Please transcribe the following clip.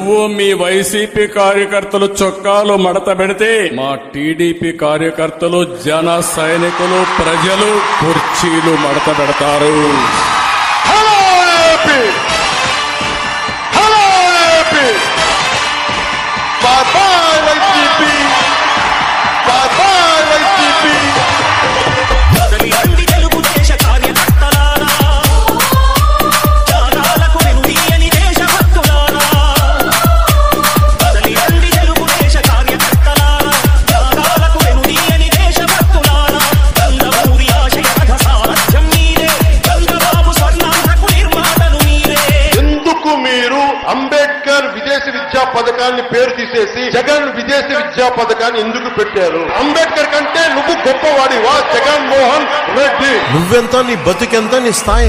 నువ్వు మీ వైసీపీ కార్యకర్తలు చొక్కాలు మడత పెడితే మా టీడీపీ కార్యకర్తలు జన సైనికులు ప్రజలు కుర్చీలు మడత పెడతారు. అంబేద్కర్ విదేశీ విద్యా పథకాన్ని పేరు తీసేసి జగన్ విదేశీ విద్యా పథకాన్ని ఎందుకు పెట్టారు? అంబేద్కర్ కంటే నువ్వు గొప్పవాడివా జగన్మోహన్ రెడ్డి? నువ్వెంత, నీ బతుకెంత, నీ స్థాయి